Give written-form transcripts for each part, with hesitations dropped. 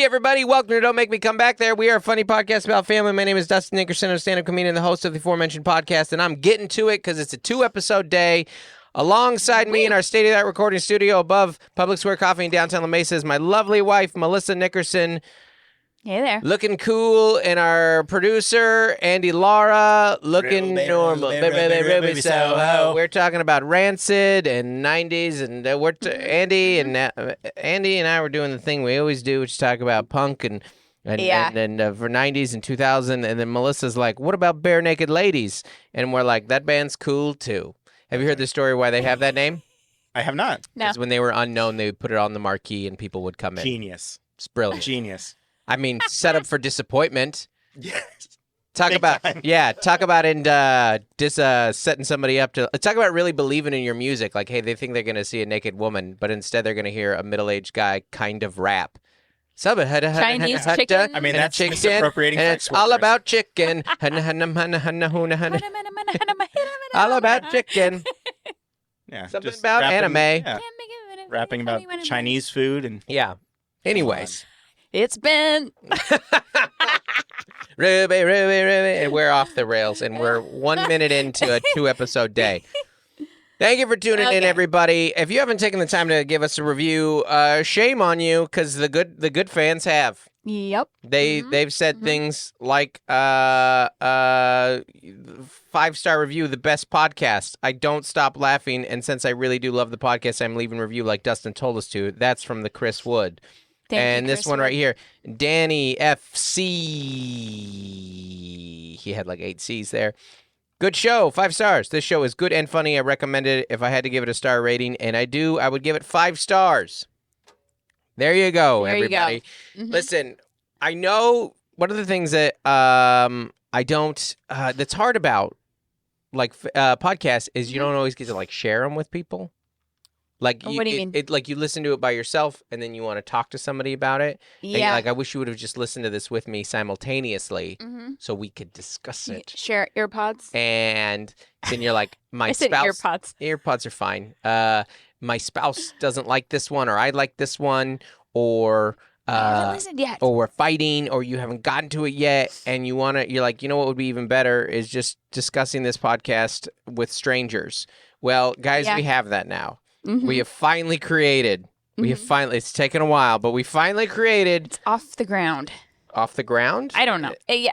everybody. Welcome to Don't Make Me Come Back There. We are a funny podcast about family. My name is Dustin Nickerson, a stand-up comedian and the host of the aforementioned podcast, and I'm getting to it because it's a 2-episode day. Alongside me in our state-of-the-art recording studio above Public Square Coffee in downtown La Mesa is my lovely wife, Melissa Nickerson. Hey there. Looking cool, and our producer, Andy Lara, looking normal. We're talking about Rancid and 90s, and Andy and I were doing the thing we always do, which is talk about punk and for 90s and 2000, and then Melissa's like, what about Bare Naked Ladies? And we're like, that band's cool, too. Have you heard the story why they have that name? I have not. No. Because when they were unknown, they would put it on the marquee, and people would come in. Genius. It's brilliant. Genius. I mean, set up for disappointment. Yes. Talk Big about time. setting somebody up to talk about really believing in your music. Like, hey, they think they're gonna see a naked woman, but instead they're gonna hear a middle-aged guy kind of rap. Chinese chicken. I mean, and that's chicken, misappropriating and sex it's all workers. about chicken. All about chicken. Yeah, Something just about rapping- anime. Yeah, rapping about Chinese food and Yeah. Anyways. It's been. Ruby, and we're off the rails, and we're 1 minute into a 2-episode day. Thank you for tuning in, everybody. If you haven't taken the time to give us a review, shame on you, because the good fans have. Yep. They've said things like 5-star review, the best podcast. I don't stop laughing, and since I really do love the podcast, I'm leaving review like Dustin told us to. That's from the Chris Wood. Thank you, this Chris one Wood. right here, Danny FC. He had like 8 C's there. Good show, 5 stars. This show is good and funny. I recommend it. If I had to give it a star rating, and I do, I would give it 5 stars. There you go, There you everybody. go. Mhm. Listen, I know one of the things that I don't that's hard about like podcasts is you don't always get to like share them with people. Like, What do you mean? Like you listen to it by yourself, and then you want to talk to somebody about it. And Yeah. like, I wish you would have just listened to this with me simultaneously, Mm-hmm. so we could discuss it. Share earpods. And then you're like, my I said spouse. earpods. Earpods are fine. My spouse doesn't like this one, or I like this one, or I haven't listened yet. or we're fighting, or you haven't gotten to it yet, and you're like, you know what would be even better is just discussing this podcast with strangers. Well, guys, Yeah. we have that now. Mhm. We have finally created. It's taken a while, but we finally created It's off the ground. off the ground. I don't know. Yeah.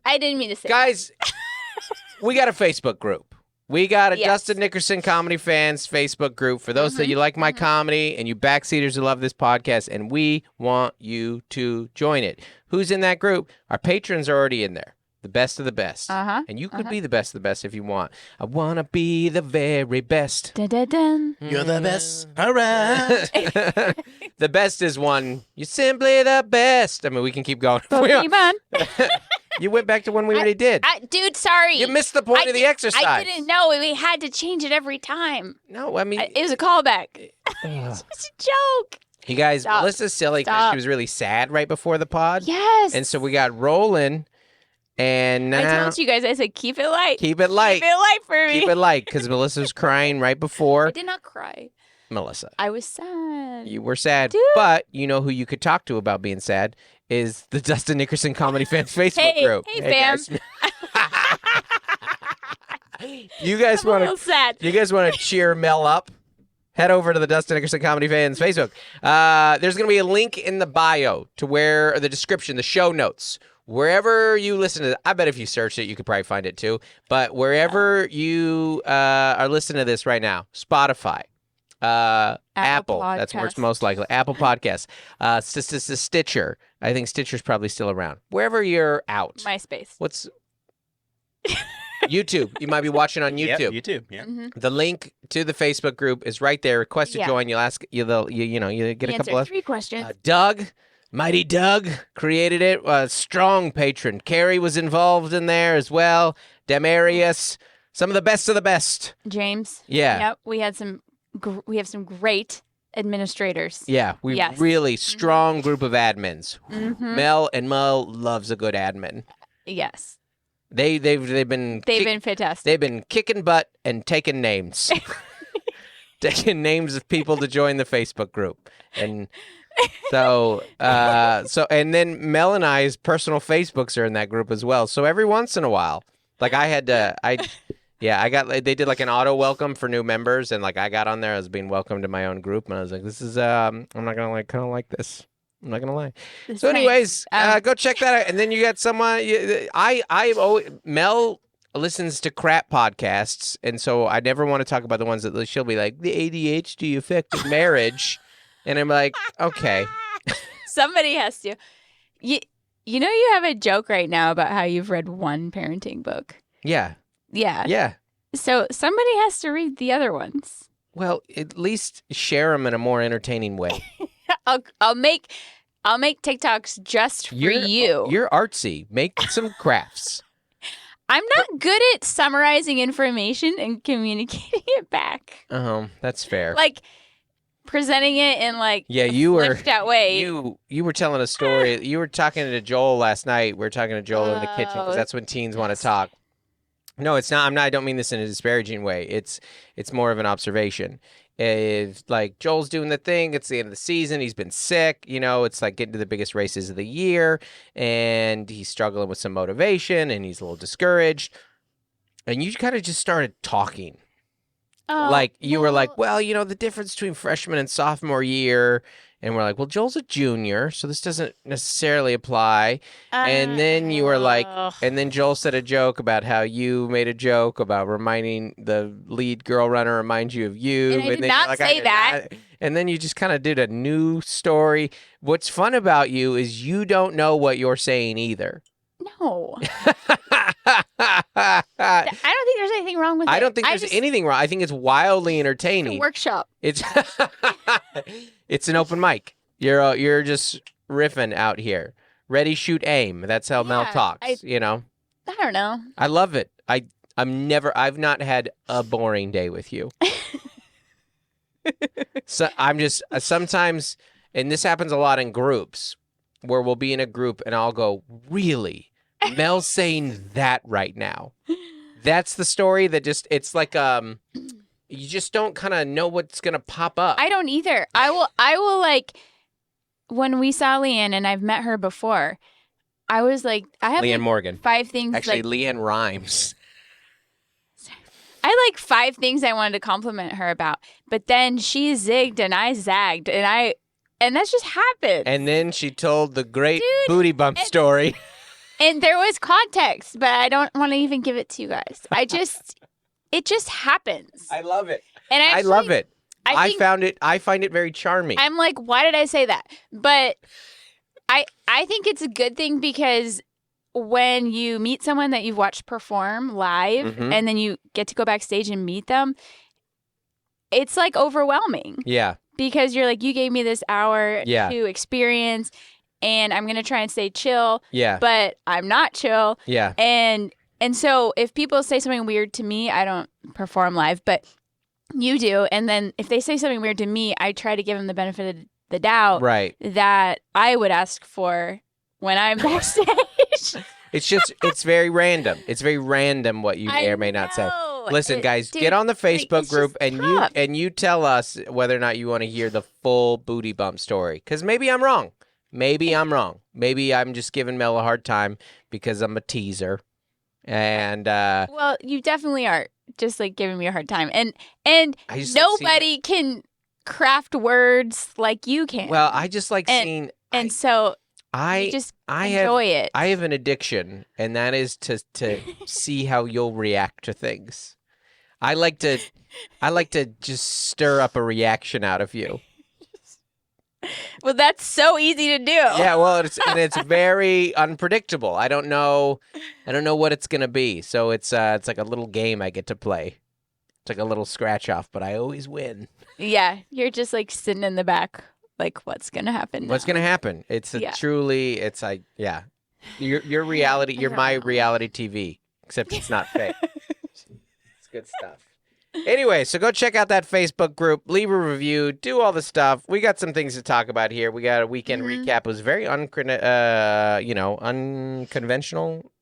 I didn't mean to say Guys, we got a Facebook group. We got a Yes. Dustin Nickerson Comedy Fans Facebook group for those that you like my comedy and you backseaters who love this podcast, and we want you to join it. Who's in that group? Our patrons are already in there. The best of the best. Uh-huh. And you could be the best of the best if you want. I want to be the very best. Dun, dun, dun. You're the best. All right. The best is one. You're simply the best. I mean, we can keep going. Pokemon. You went back to one we already did. Dude, sorry. You missed the point of the exercise. I didn't know. We had to change it every time. No, I mean, It was a callback. ugh. It's a joke. You guys, Stop. Melissa's silly because Stop. she was really sad right before the pod. Yes. And so we got rolling, and I now told you guys, I said, keep it light. keep it light. Keep it light for me. Keep it light, because Melissa was crying right I before. did not cry. Melissa, I was sad. you were sad, Dude. but you know who you could talk to about being sad is the Dustin Nickerson Comedy Fans Facebook Hey, group. hey, fam. guys. You guys I'm a want little sad. You guys want to cheer Mel up? Head over to the Dustin Nickerson Comedy Fans Facebook. There's going to be a link in the bio to where, or the description, the show notes. Wherever you listen to it, I bet if you search it, you could probably find it too. But wherever you are listening to this right now, Spotify, Apple, that's where it's Podcasts. most likely. Apple Podcasts, Stitcher. I think Stitcher's probably still around. Wherever you're out. MySpace. What's YouTube? You might be watching on YouTube. Yep, YouTube. Yeah. Mm-hmm. The link to the Facebook group is right there. Request to Yeah. join. You'll ask you get a couple of 3 questions. Doug, Mighty Doug created it. A strong patron. Carrie was involved in there as well. Demarius, some of the best. James. Yeah. Yep. We have some great administrators. Yeah, we Yes. really strong group of admins. Mm-hmm. Mel loves a good admin. Yes. They've been fantastic. They've been kicking butt and taking names. Taking names of people to join the Facebook group. And So, and then Mel and I's personal Facebooks are in that group as well. So every once in a while, like I got, they did like an auto welcome for new members, and like I got on there, I was being welcomed to my own group, and I was like, this is, I'm not gonna like, kind of like this. I'm not gonna lie. This So, is anyways, nice. go check that out. And then you got someone. Mel listens to crap podcasts, and so I never want to talk about the ones that she'll be like, the ADHD affected marriage, and I'm like, okay. Somebody has to. You know you have a joke right now about how you've read one parenting book. Yeah. Yeah. Yeah. So somebody has to read the other ones. Well, at least share them in a more entertaining way. I'll make TikToks just for you. You're artsy. Make some crafts. I'm not good at summarizing information and communicating it back. That's fair. Like presenting it in like you were fleshed out way. You were telling a story. You were talking to Joel last night. We were talking to Joel in the kitchen because that's when teens want to talk. No, it's not. I don't mean this in a disparaging way. It's more of an observation. If like Joel's doing the thing, it's the end of the season. He's been sick. It's like getting to the biggest races of the year, and he's struggling with some motivation, and he's a little discouraged. And you kind of just started talking. Like you were like, well, the difference between freshman and sophomore year. And we're like, well, Joel's a junior, so this doesn't necessarily apply. And then you were like, and then Joel said a joke about how you made a joke about reminding the lead girl runner reminds you of you. And I did then not you're like, say that. And then you just kind of did a new story. What's fun about you is you don't know what you're saying either. No. I don't think there's anything wrong with it. I don't think there's anything wrong. I think it's wildly entertaining. It's a workshop. It's an open mic. You're just riffing out here. Ready, shoot, aim. That's how Mel talks. I don't know. I love it. I've not had a boring day with you. So I'm just sometimes, and this happens a lot in groups, where we'll be in a group and I'll go, really? Mel's saying that right now. That's the story that it's like you just don't kind of know what's gonna pop up. I don't either. I will like when we saw Leanne, and I've met her before, I was like, I have Leanne Morgan. 5 things. Actually, Leanne rhymes. I had like 5 things I wanted to compliment her about, but then she zigged and I zagged, and that's just happened. And then she told the great booty bump story. And there was context, but I don't want to even give it to you guys. It just happens. I love it. And I love it. I find it very charming. I'm like, why did I say that? But I think it's a good thing, because when you meet someone that you've watched perform live, and then you get to go backstage and meet them, it's like overwhelming. Yeah. Because you're like, you gave me this hour to experience, and I'm going to try and stay chill. Yeah. But I'm not chill. Yeah. And so if people say something weird to me, I don't perform live, but you do. And then if they say something weird to me, I try to give them the benefit of the doubt that I would ask for when I'm backstage. It's very random. It's very random what you may or may not say. Listen, guys, get on the Facebook group and you tell us whether or not you want to hear the full booty bump story. Because maybe I'm wrong. Maybe I'm wrong. Maybe I'm just giving Mel a hard time because I'm a teaser. And well, you definitely are just like giving me a hard time. And nobody can craft words like you can. Well, I just like seeing. And so I just enjoy it. I have an addiction, and that is to see how you'll react to things. I like to just stir up a reaction out of you. Well, that's so easy to do. Yeah, well, it's very unpredictable. I don't know what it's gonna be. So it's like a little game I get to play. It's like a little scratch off, but I always win. Yeah, you're just like sitting in the back, like, what's gonna happen now? What's gonna happen? It's truly, it's like, yeah, your reality. You're my reality TV, except it's not fake. It's good stuff. Anyway, so go check out that Facebook group, leave a review, do all the stuff. We got some things to talk about here. We got a weekend recap. It was very unconventional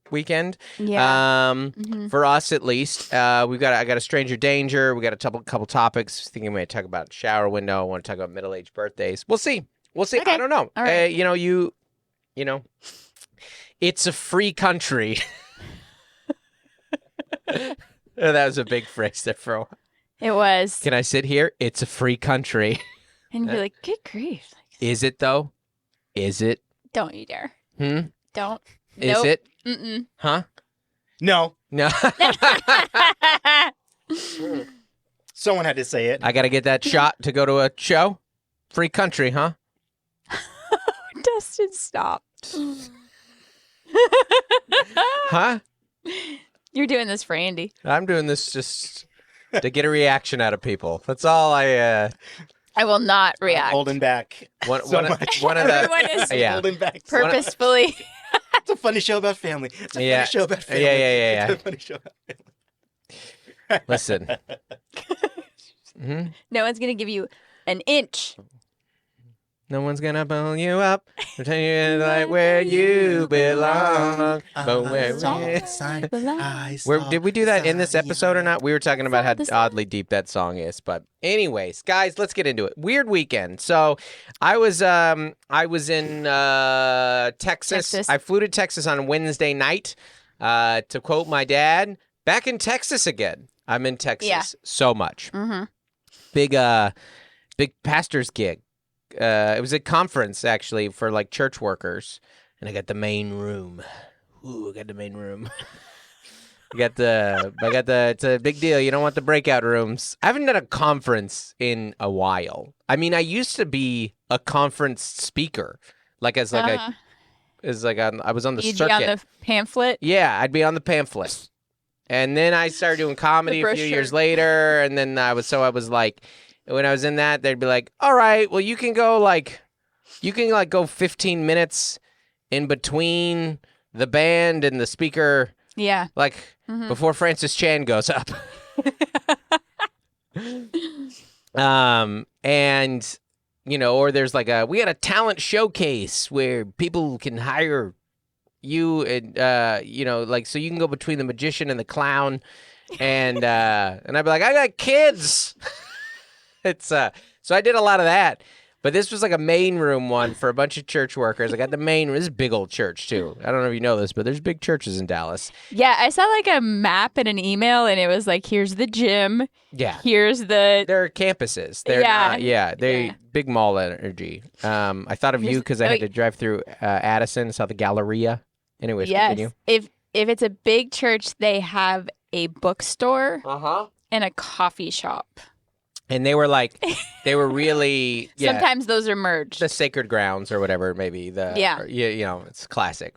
weekend. Yeah. For us, at least. I got a stranger danger. We got a couple topics. Thinking we might talk about shower window. I want to talk about middle-aged birthdays. We'll see. We'll see. Okay. I don't know. All right. You know, it's a free country. That was a big phrase there for a while. It was. Can I sit here? It's a free country. And you'd be like, good grief. Is it, though? Is it? Don't you dare. Don't. Is Nope. it? Mm-mm. Huh? No. No. Someone had to say it. I got to get that shot to go to a show? Free country, huh? Dustin, stop. Huh? You're doing this for Andy. I'm doing this just to get a reaction out of people. That's all I will not react. Holding back. One so of much. Everyone is Holding back. purposefully. It's a funny show about family. It's a Yeah. funny show about family. Yeah. It's a funny show about family. Listen. No one's going to give you an inch. No one's gonna pull you up, pretend you're like where you belong. But did we do that in this episode or not? We were talking about how oddly deep that song is. But anyways, guys, let's get into it. Weird weekend. So I was in Texas. I flew to Texas on Wednesday night. To quote my dad, back in Texas again. I'm in Texas so much. Mm-hmm. Big pastor's gig. It was a conference actually for like church workers, and I got the main room. Ooh, I got the main room. I got the. It's a big deal. You don't want the breakout rooms. I haven't done a conference in a while. I mean, I used to be a conference speaker, I was on the You'd circuit. be on the pamphlet. Yeah, I'd be on the pamphlet, and then I started doing comedy a few years later, and then I was like. When I was in that, they'd be like, all right, well, you can go 15 minutes in between the band and the speaker. Yeah. Before Francis Chan goes up. And, or there's we had a talent showcase where people can hire you and, so you can go between the magician and the clown. And I'd be like, I got kids. So I did a lot of that, but this was like a main room one for a bunch of church workers. I got the main room. This is a big old church too. I don't know if you know this, but there's big churches in Dallas. Yeah, I saw a map in an email, and it was here's the gym. Yeah. Here's the. They're campuses. They're big mall energy. I thought of you because I had to drive through Addison, saw the Galleria. Anyways, continue. If it's a big church, they have a bookstore and a coffee shop. And they were really, Sometimes those are merged. The sacred grounds or whatever, maybe. It's classic.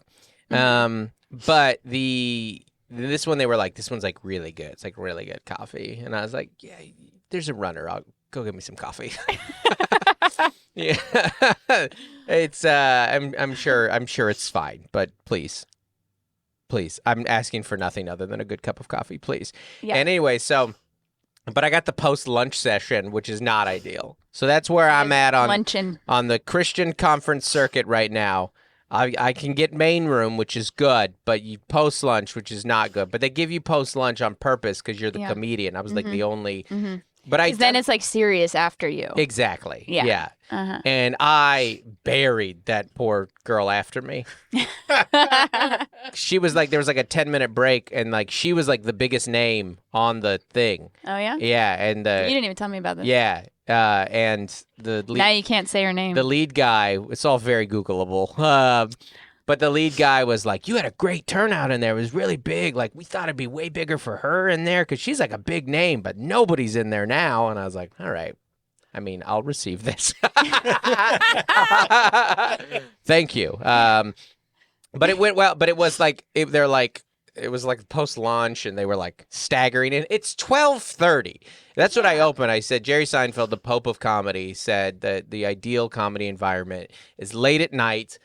But this one, they were like, this one's really good. It's really good coffee. And I was like, yeah, there's a runner. I'll go get me some coffee. Yeah. It's, I'm sure it's fine, but please, I'm asking for nothing other than a good cup of coffee, please. Yeah. And anyway, but I got the post-lunch session, which is not ideal. So that's where I'm at on the Christian conference circuit right now. I can get main room, which is good, but you post-lunch, which is not good. But they give you post-lunch on purpose because you're the comedian. I was the only... Mm-hmm. But then it's serious after you. Exactly. Yeah. Uh-huh. And I buried that poor girl after me. She was there was a 10-minute break, and she was the biggest name on the thing. Oh yeah. Yeah, and you didn't even tell me about this. Yeah, and the lead, now you can't say her name. The lead guy. It's all very Googleable. But the lead guy was like, you had a great turnout in there. It was really big. We thought it'd be way bigger for her in there because she's a big name, but nobody's in there now. And I was like, all right. I mean, I'll receive this. Thank you. But it went well. But it was it was post-launch, and they were staggering it. It's 12:30. That's what I opened. I said, Jerry Seinfeld, the Pope of comedy, said that the ideal comedy environment is late at night,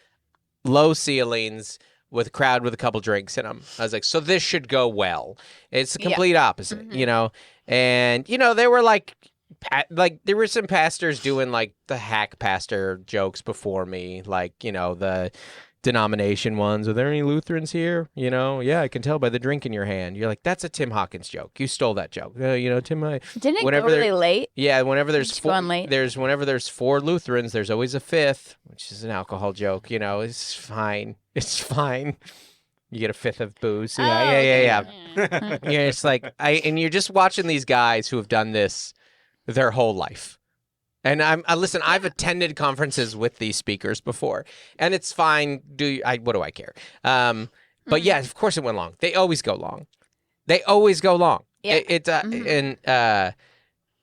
low ceilings, with a crowd with a couple drinks in them. I was like, so this should go well. It's the complete opposite, And, there were there were some pastors doing the hack pastor jokes before me, the denomination ones. Are there any Lutherans here? You know, yeah, I can tell by the drink in your hand. You're like, that's a Tim Hawkins joke. You stole that joke. You know, Tim. Didn't it go really late? Yeah, whenever there's late. there's 4 Lutherans, there's always a 5th, which is an alcohol joke. You know, it's fine. It's fine. You get a 5th of booze. Yeah. Yeah, it's like and you're just watching these guys who have done this their whole life. And listen, I've attended conferences with these speakers before, and it's fine. What do I care? But yeah, of course it went long. They always go long. Yeah.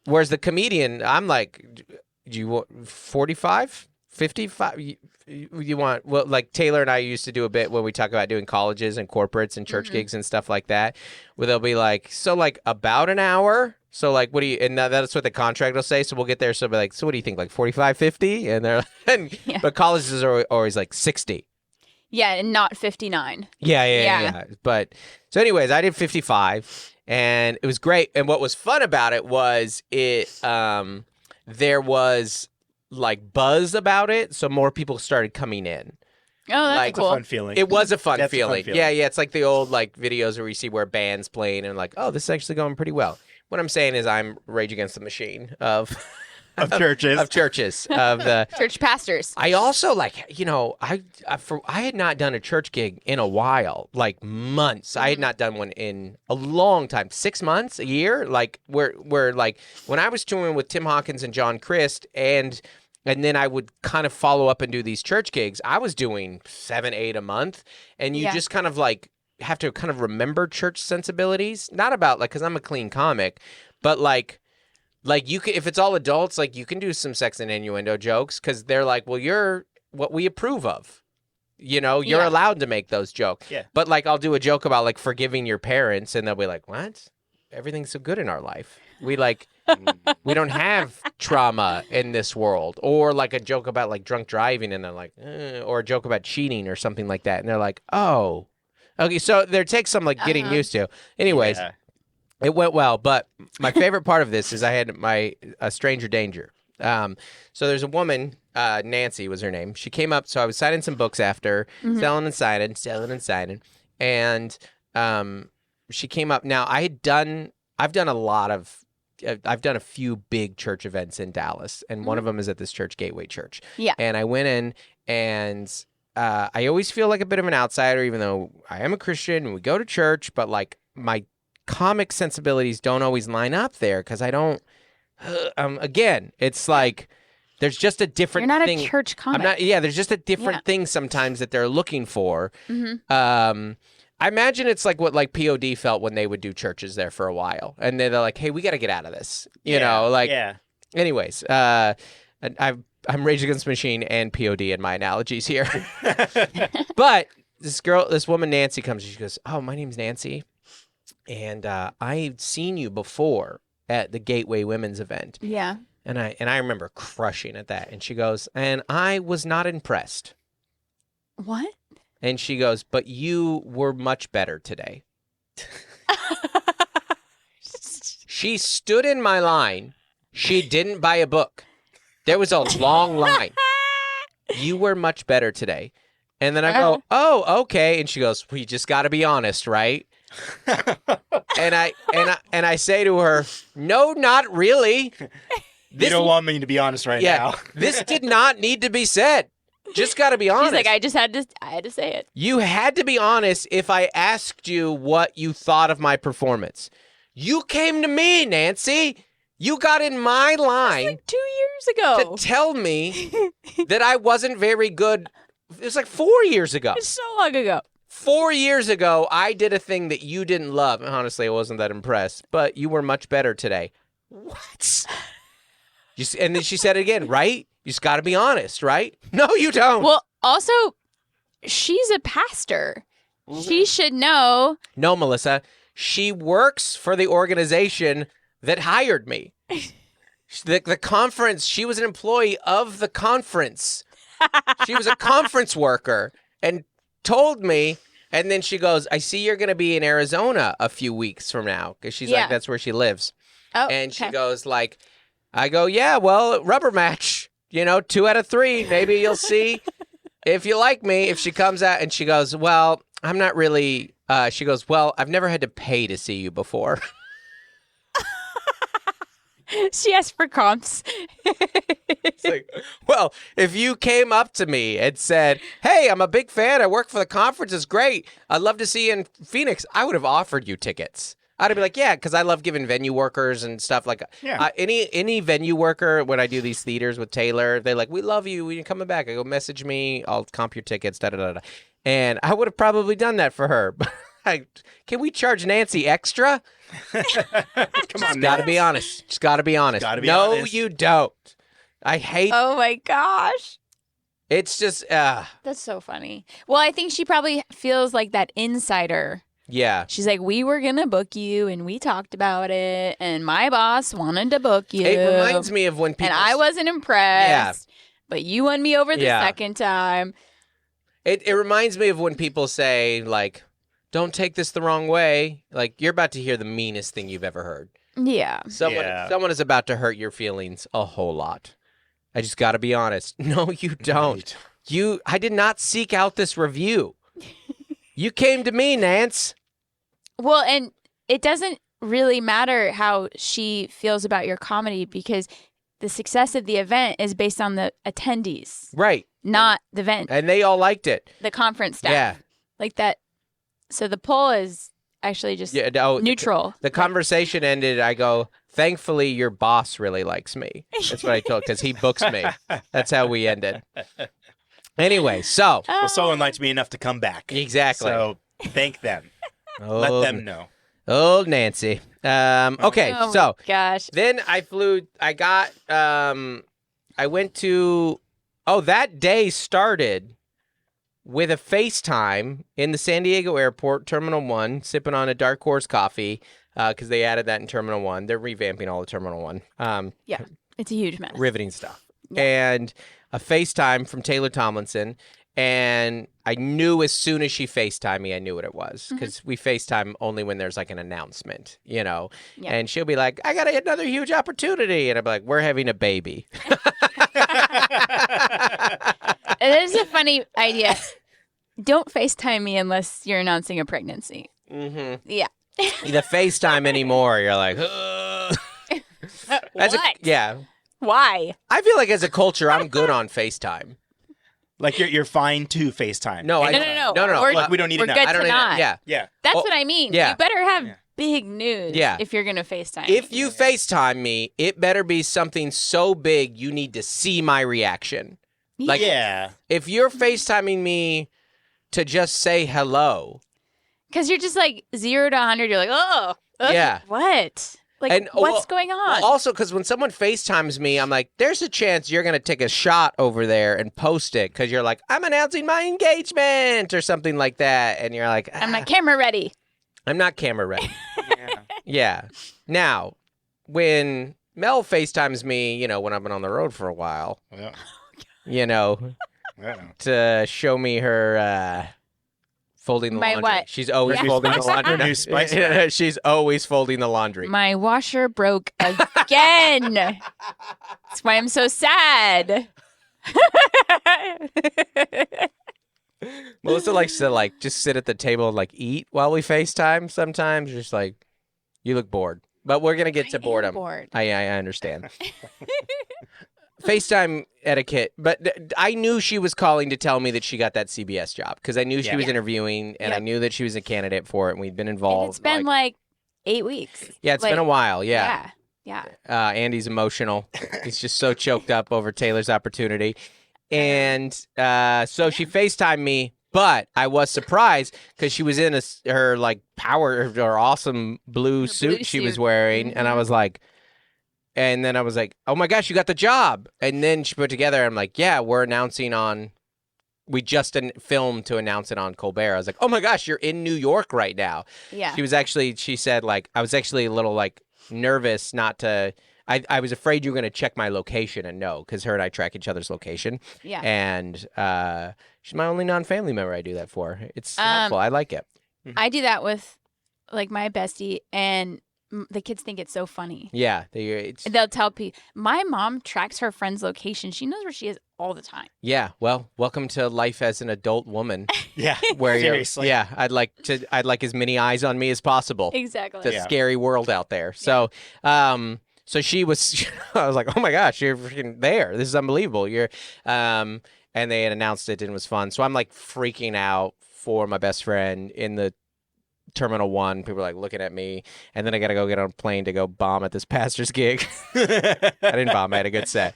Whereas the comedian, I'm like, do you want 45, 55? You want, well, like Taylor and I used to do a bit when we talk about doing colleges and corporates and church gigs and stuff like that, where they'll be like, so like about an hour. So like, what do you, and that's what the contract will say. So we'll get there. So we'll be like, so what do you think? Like 45, 50? And they're, but colleges are always like 60. Yeah. And not 59. Yeah. But so anyways, I did 55 and it was great. And what was fun about it was there was like buzz about it. So more people started coming in. Oh, that's like, cool. a fun feeling. It was a fun feeling. Yeah. It's like the old like videos where you see where bands playing and like, oh, this is actually going pretty well. What I'm saying is I'm Rage Against the Machine of churches. of the church pastors. I also like, you know, I had not done a church gig in a while, like months. I had not done one in a long time, 6 months, a year. Like where like when I was touring with Tim Hawkins and John Christ and then I would kind of follow up and do these church gigs. I was doing 7, 8 a month, and you just kind of like have to kind of remember church sensibilities. Not about like, because I'm a clean comic, but like you can, if it's all adults, like you can do some sex and innuendo jokes because they're like, well, you're what we approve of. You know, you're allowed to make those jokes. Yeah. But like, I'll do a joke about like forgiving your parents, and they'll be like, what? Everything's so good in our life. We like, we don't have trauma in this world. Or like a joke about like drunk driving, and they're like, or a joke about cheating or something like that. And they're like, oh, okay. So there takes some like getting used to. Anyways, it went well. But my favorite part of this is I had a stranger danger. So there's a woman, Nancy was her name. She came up. So I was signing some books after, selling and signing. And she came up. Now I've done a few big church events in Dallas, and one of them is at this church, Gateway Church. Yeah. And I went in, and I always feel like a bit of an outsider, even though I am a Christian and we go to church, but like my comic sensibilities don't always line up there because I don't, again, it's like there's just a different You're not thing. a church comic. There's just a different thing sometimes that they're looking for. I imagine it's like what like POD felt when they would do churches there for a while, and they're like, "Hey, we got to get out of this," you know. Like, anyways, I'm Rage Against the Machine and POD in my analogies here. But this woman Nancy comes, and she goes, "Oh, my name's Nancy, and I've seen you before at the Gateway Women's event." Yeah. And I remember crushing at that, and she goes, "And I was not impressed." What? And she goes, "But you were much better today." She stood in my line. She didn't buy a book. There was a long line. "You were much better today." And then I go, "Oh, okay." And she goes, "We just got to be honest, right?" and I say to her, "No, not really. You don't want me to be honest right now." This did not need to be said. Just got to be honest. She's like, I had to say it. You had to be honest if I asked you what you thought of my performance. You came to me, Nancy. You got in my line like 2 years ago to tell me that I wasn't very good. It was like 4 years ago. It's so long ago. 4 years ago, I did a thing that you didn't love. Honestly, I wasn't that impressed, but you were much better today. What? And then she said it again, right? You just got to be honest, right? No, you don't. Well, also, she's a pastor. She should know. No, Melissa. She works for the organization that hired me. The conference, she was an employee of the conference. She was a conference worker and told me, and then she goes, "I see you're going to be in Arizona a few weeks from now," because she's like, that's where she lives. Oh, and she goes like, I go, "Yeah, well, rubber match. 2 out of 3. Maybe you'll see." if you like me, if she comes out and she goes, well, I'm not really, she goes, well, I've never had to pay to see you before. She asked for comps. It's like, well, if you came up to me and said, hey, I'm a big fan. I work for the conference. It's great. I'd love to see you in Phoenix. I would have offered you tickets. I'd be like, yeah, because I love giving venue workers and stuff. Like any venue worker, when I do these theaters with Taylor, they're like, we love you. When you're coming back, I go, message me. I'll comp your tickets, da-da-da-da. And I would have probably done that for her. Can we charge Nancy extra? Come on, Got to be honest. Just got to be honest. No, you don't. I hate. Oh my gosh. It's just. That's so funny. Well, I think she probably feels like that insider. Yeah. She's like, we were going to book you and we talked about it and my boss wanted to book you. It reminds me of when people. And I wasn't impressed. Yeah. But you won me over the second time. It reminds me of when people say, like, don't take this the wrong way. Like, you're about to hear the meanest thing you've ever heard. Yeah. Someone is about to hurt your feelings a whole lot. I just got to be honest. No, you don't. Right. I did not seek out this review. You came to me, Nance. Well, and it doesn't really matter how she feels about your comedy because the success of the event is based on the attendees. Right. Not the event. And they all liked it. The conference staff. Yeah. Like that. So the poll is actually just neutral. The conversation ended. I go, thankfully, your boss really likes me. That's what I told, because he books me. That's how we ended. Anyway, so. Well, someone liked me enough to come back. Exactly. So thank them. Let them know. Old Nancy. Okay, so. Gosh. Then I went to, that day started with a FaceTime in the San Diego airport, Terminal 1, sipping on a Dark Horse coffee, because they added that in Terminal 1. They're revamping all of Terminal 1. Yeah, it's a huge mess. Riveting stuff. Yeah. And a FaceTime from Taylor Tomlinson, and I knew as soon as she FaceTimed me, I knew what it was, because we FaceTime only when there's like an announcement, you know? Yeah. And she'll be like, I got another huge opportunity. And I'll be like, we're having a baby. It is a funny idea. Don't FaceTime me unless you're announcing a pregnancy. Mm-hmm. Yeah. The FaceTime anymore, you're like, ugh. What? Yeah. Why? I feel like as a culture, I'm good on FaceTime. Like you're fine to FaceTime. No. Like we don't need we're to know. good I don't to need not. Yeah. That's what I mean. Yeah. You better have big news if you're going to FaceTime. If you FaceTime me, it better be something so big you need to see my reaction. Like, if you're FaceTiming me to just say hello. Because you're just like 0 to 100, you're like, oh, what? Like, what's going on? Well, also, because when someone FaceTimes me, I'm like, there's a chance you're going to take a shot over there and post it because you're like, I'm announcing my engagement or something like that. And you're like, I'm not camera ready. I'm not camera ready. Yeah. Now, when Mel FaceTimes me, you know, when I've been on the road for a while, you know, to show me her folding the laundry. What? She's always folding the laundry. New spice. She's always folding the laundry. My washer broke again. That's why I'm so sad. Melissa likes to just sit at the table and eat while we FaceTime sometimes. Just you look bored. But we're going to get to boredom. Bored. I understand. FaceTime etiquette. But I knew she was calling to tell me that she got that CBS job because I knew she was interviewing and I knew that she was a candidate for it and we'd been involved. And it's been 8 weeks. Yeah, it's been a while. Yeah. Yeah. Andy's emotional. He's just so choked up over Taylor's opportunity. And so she FaceTimed me, but I was surprised because she was in her awesome blue suit she was wearing. And I was like, oh my gosh, you got the job. And then she put together, I'm like, yeah, we just filmed to announce it on Colbert. I was like, oh my gosh, you're in New York right now. Yeah. She said I was actually a little nervous not to, I was afraid you were going to check my location and know because her and I track each other's location. Yeah. And she's my only non-family member I do that for. It's helpful. I like it. I do that with my bestie, and the kids think it's so funny. Yeah. They'll tell people. My mom tracks her friend's location. She knows where she is all the time. Yeah. Well, welcome to life as an adult woman. Yeah. Where seriously. Yeah. I'd like as many eyes on me as possible. Exactly. The scary world out there. So, so she was, I was like, oh my gosh, you're freaking there. This is unbelievable. And they had announced it and it was fun. So I'm like freaking out for my best friend in the Terminal 1. People are like looking at me. And then I got to go get on a plane to go bomb at this pastor's gig. I didn't bomb. I had a good set.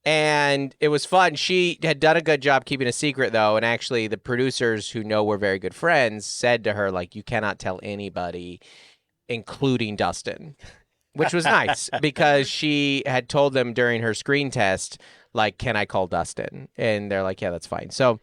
And it was fun. She had done a good job keeping a secret, though. And actually, the producers who know we're very good friends said to her, like, you cannot tell anybody, including Dustin, which was nice because she had told them during her screen test, like, can I call Dustin? And they're like, yeah, that's fine. So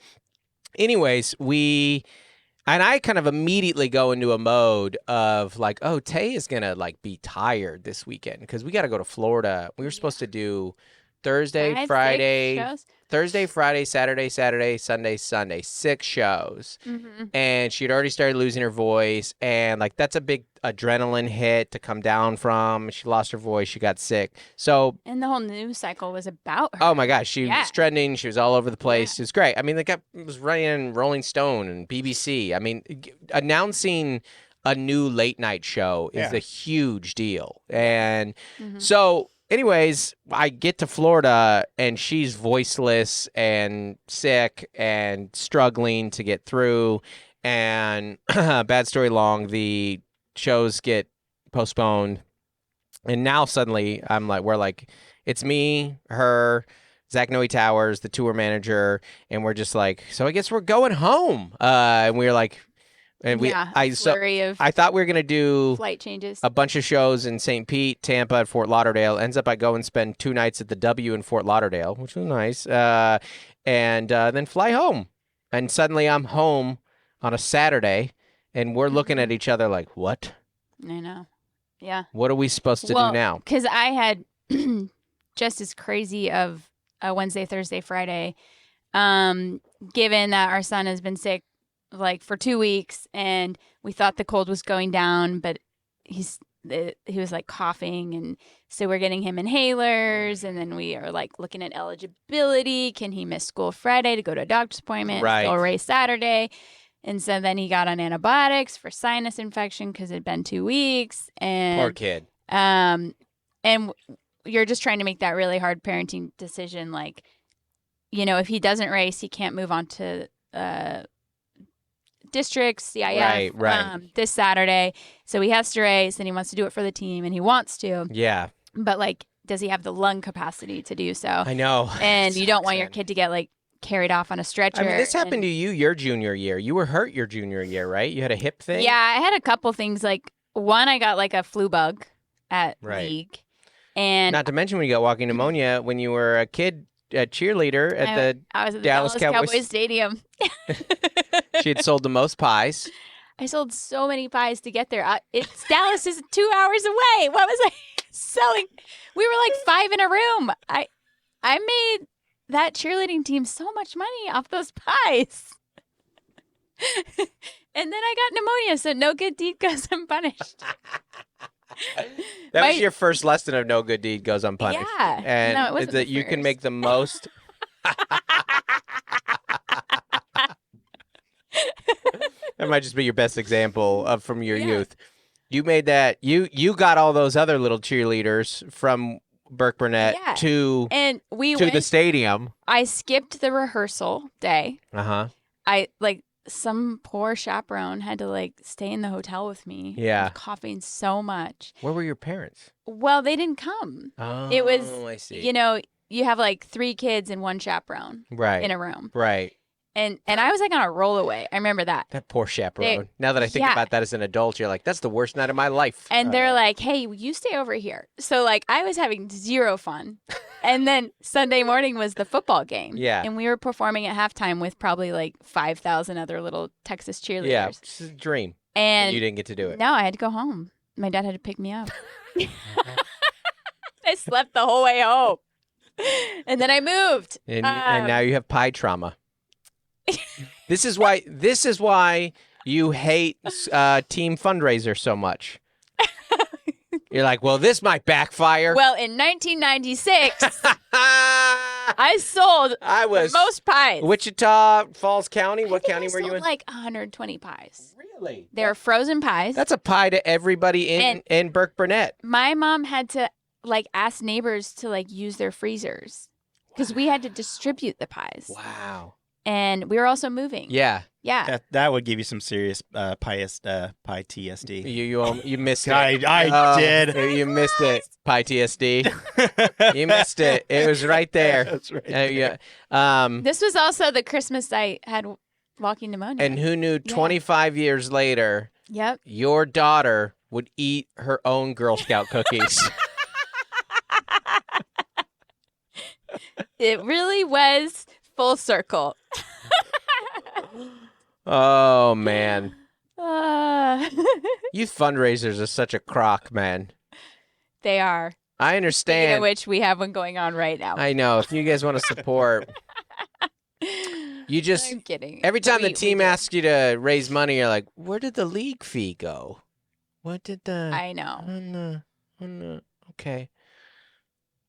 anyways, and I kind of immediately go into a mode of like, oh, Tay is going to like be tired this weekend because we got to go to Florida. We were supposed to do Thursday, Friday, Saturday, Sunday, 6 shows. Mm-hmm. And she'd already started losing her voice. And like, that's a big adrenaline hit to come down from. She lost her voice. She got sick. And the whole news cycle was about her. Oh my gosh. She was trending. She was all over the place. Yeah. It was great. I mean, it was running in Rolling Stone and BBC. I mean, announcing a new late night show is a huge deal. And so anyways, I get to Florida and she's voiceless and sick and struggling to get through. And bad story long, the shows get postponed. And now suddenly we're like, it's me, her, Zach Noe Towers, the tour manager. And we're just like, so I guess we're going home. And we were like, and I thought we were going to do flight changes, a bunch of shows in St. Pete, Tampa, and Fort Lauderdale. Ends up I go and spend 2 nights at the W in Fort Lauderdale, which was nice, and then fly home. And suddenly I'm home on a Saturday, and we're looking at each other like, what? I know. Yeah. What are we supposed to do now? Because I had just as crazy of a Wednesday, Thursday, Friday, given that our son has been sick like for 2 weeks, and we thought the cold was going down, but he was like coughing, and so we're getting him inhalers, and then we are like looking at eligibility. Can he miss school Friday to go to a doctor's appointment? Right. Still race Saturday. And so then he got on antibiotics for sinus infection because it had been 2 weeks. And poor kid. And you're just trying to make that really hard parenting decision. Like, you know, if he doesn't race, he can't move on to districts, CIF, right. This Saturday. So he has to race, and he wants to do it for the team, and he wants to. Yeah. But, like, does he have the lung capacity to do so? I know. And you don't want your kid to get, like, carried off on a stretcher. I mean, this happened to you your junior year. You were hurt your junior year, right? You had a hip thing? Yeah, I had a couple things. Like, one, I got, like, a flu bug at league. And not to mention when you got walking pneumonia when you were a kid, a cheerleader I was at the Dallas Cowboys Stadium. She had sold the most pies. I sold so many pies to get there. Dallas is 2 hours away. What was I selling? We were like 5 in a room. I made that cheerleading team so much money off those pies. And then I got pneumonia, so no good deed goes unpunished. That was your first lesson of no good deed goes unpunished. Yeah. And no, it wasn't that you can make the most. That might just be your best example from your youth. You made that. You got all those other little cheerleaders from Burke Burnett to the stadium. I skipped the rehearsal day. Some poor chaperone had to like stay in the hotel with me. Yeah. Coughing so much. Where were your parents? Well, they didn't come. Oh, it was, I see. You know, you have like 3 kids and 1 chaperone in a room. Right. And I was like on a rollaway. I remember that. That poor chaperone. Now that I think about that as an adult, you're like, that's the worst night of my life. And they're like, hey, you stay over here. So like I was having zero fun. And then Sunday morning was the football game. Yeah. And we were performing at halftime with probably like 5,000 other little Texas cheerleaders. Yeah, it's a dream. And you didn't get to do it. No, I had to go home. My dad had to pick me up. I slept the whole way home. And then I moved. And now you have pie trauma. This is why you hate team fundraiser so much. You're like, well, this might backfire. Well, in 1996, I sold the most pies. Wichita Falls County. What county were you in? Like 120 pies. Really? They're frozen pies. That's a pie to everybody in Burke Burnett. My mom had to ask neighbors to use their freezers because we had to distribute the pies. Wow. And we were also moving. Yeah. Yeah. That would give you some serious pie TSD. You missed it. I did. You missed it. Pie TSD. You missed it. It was right there. That's right. Yeah. This was also the Christmas I had walking pneumonia. And who knew 25 years later, yep, your daughter would eat her own Girl Scout cookies. It really was full circle. Oh, man. Youth fundraisers are such a crock, man. They are. I understand. Speaking of which, we have one going on right now. I know. If you guys want to support, you just... I'm kidding. Every time the team asks you to raise money, you're like, where did the league fee go? What did the... I know. Okay.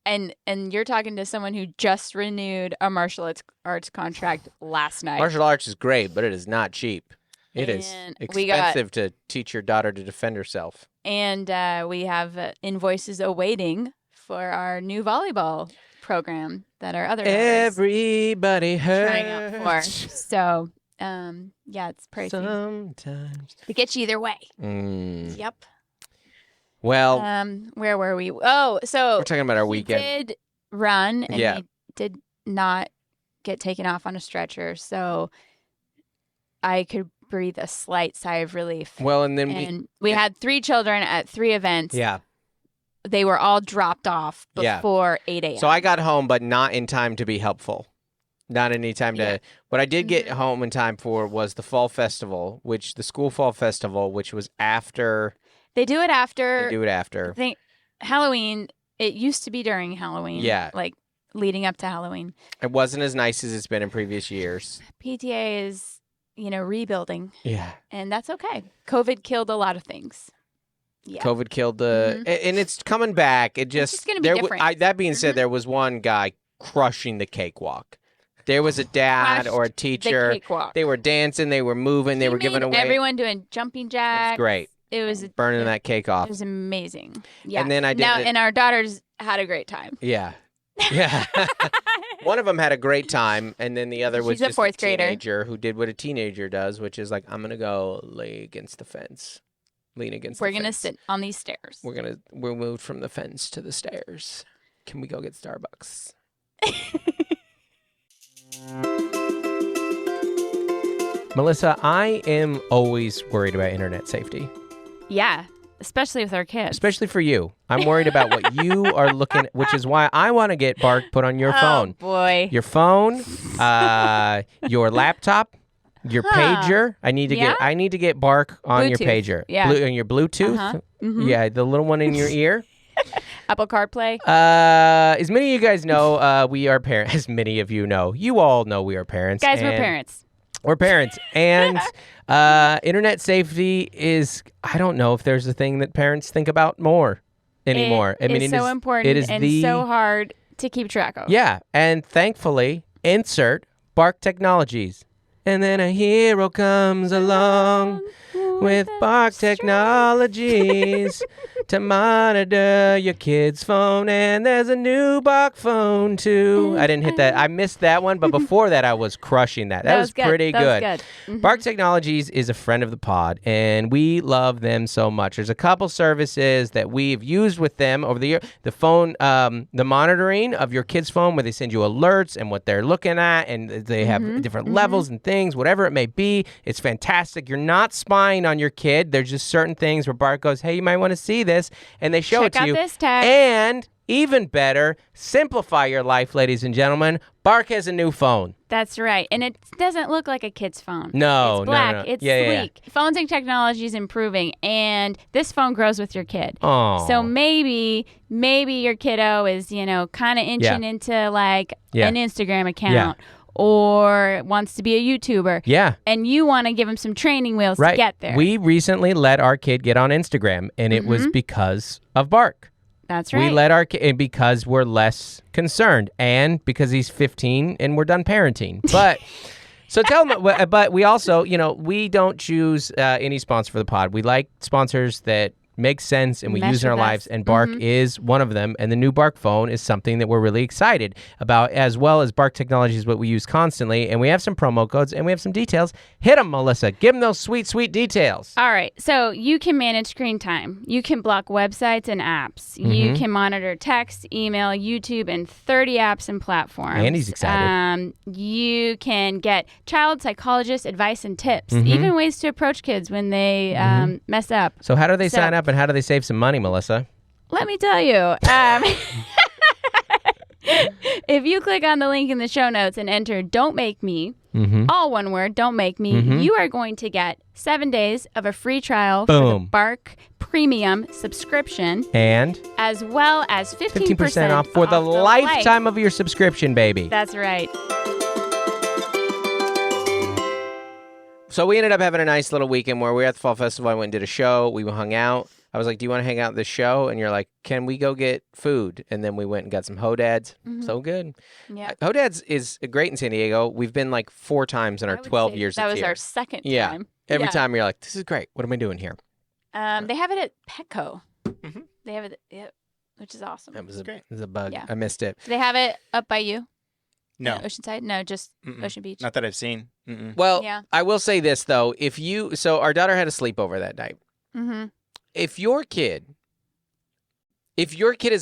And you're talking to someone who just renewed a martial arts contract last night. Martial arts is great, but it is not cheap. It is expensive to teach your daughter to defend herself. And we have invoices awaiting for our new volleyball program that our other everybody hurts. Trying out for. So, yeah, it's pricey. Sometimes it gets you either way. Yep. Well, where were we? Oh, so we're talking about our weekend. Did run and he did not get taken off on a stretcher, so I could breathe a slight sigh of relief. Well, and then we had 3 children at 3 events. Yeah. They were all dropped off before 8 a.m. So I got home, but not in time to be helpful. Not any time to... What I did get home in time for was the fall festival, the school fall festival, which was after... They do it after. I think Halloween. It used to be during Halloween. Yeah. Like leading up to Halloween. It wasn't as nice as it's been in previous years. PTA is, rebuilding. Yeah. And that's okay. COVID killed a lot of things. Yeah. COVID killed the... And it's coming back. It's just going to be different. That being said, there was one guy crushing the cakewalk. There was a dad or a teacher. The cakewalk. They were dancing. They were moving. They were giving away. Everyone doing jumping jacks. Great. It was burning that cake off. It was amazing. Yeah. And then I did and our daughters had a great time. Yeah. Yeah. One of them had a great time, and then the other was just a 4th grader teenager who did what a teenager does, which is like, I'm going to go lay against the fence. Lean against the fence. We're going to sit on these stairs. We're moved from the fence to the stairs. Can we go get Starbucks? Melissa, I am always worried about internet safety. Yeah, especially with our kids. Especially for you. I'm worried about what you are looking at, which is why I want to get Bark put on your phone. Oh, boy. Your phone, your laptop, your pager. I need to get Bark on Bluetooth. your pager. Yeah. On your Bluetooth. Uh-huh. Mm-hmm. Yeah, the little one in your ear. Apple CarPlay. As many of you guys know, we are parents. As many of you know. You all know we are parents. Guys, we're parents. We're parents. And internet safety is, I don't know if there's a thing that parents think about more anymore. It is so important and so hard to keep track of. Yeah. And thankfully, insert Bark Technologies. And then a hero comes along with Bark Technologies to monitor your kid's phone. And there's a new Bark phone, too. I didn't hit that. I missed that one. But before that, I was crushing that. That was pretty good. That was good. Mm-hmm. Bark Technologies is a friend of the pod, and we love them so much. There's a couple services that we've used with them over the year. The phone, the monitoring of your kid's phone, where they send you alerts and what they're looking at, and they have different levels and things, whatever it may be. It's fantastic. You're not spying on your kid. There's just certain things where Bark goes, hey, you might want to see this, and they show it to you. Check out this tag. And even better, simplify your life, ladies and gentlemen. Bark has a new phone. That's right. And it doesn't look like a kid's phone. No, it's black. No. It's sleek. Yeah. Phones and technology is improving, and this phone grows with your kid. Oh. So maybe your kiddo is, kind of inching into like an Instagram account. or wants to be a YouTuber. Yeah. And you want to give him some training wheels to get there. We recently let our kid get on Instagram, and it was because of Bark. That's right. We let our kid because we're less concerned, and because he's 15 and we're done parenting. But so tell him. But we also, we don't choose any sponsor for the pod. We like sponsors that make sense and we use in our lives, and Bark is one of them. And the new Bark phone is something that we're really excited about, as well as Bark technology is what we use constantly. And we have some promo codes and we have some details. Hit them, Melissa. Give them those sweet, sweet details. All right. So you can manage screen time. You can block websites and apps. You can monitor text, email, YouTube, and 30 apps and platforms. Andy's excited. You can get child psychologist advice and tips, even ways to approach kids when they mess up. So how do they sign up and how do they save some money, Melissa? Let me tell you. If you click on the link in the show notes and enter Don't Make Me, all one word, Don't Make Me, you are going to get 7 days of a free trial for the Bark Premium subscription. And? As well as 15% off for the lifetime of your subscription, baby. That's right. So we ended up having a nice little weekend where we were at the Fall Festival. I went and did a show. We hung out. I was like, do you want to hang out at this show? And you're like, can we go get food? And then we went and got some Hodads. So good. Yeah. Hodads is great in San Diego. We've been like 4 times in our 12 years that of was here. our second Yeah. time. Every time you're like, this is great. What am I doing here? They have it at Petco. They have it, which is awesome. That was a bug. Yeah. I missed it. Do they have it up by you? No. Oceanside? No, just Ocean Beach. Not that I've seen. Well, I will say this, though. So our daughter had a sleepover that night. If your kid is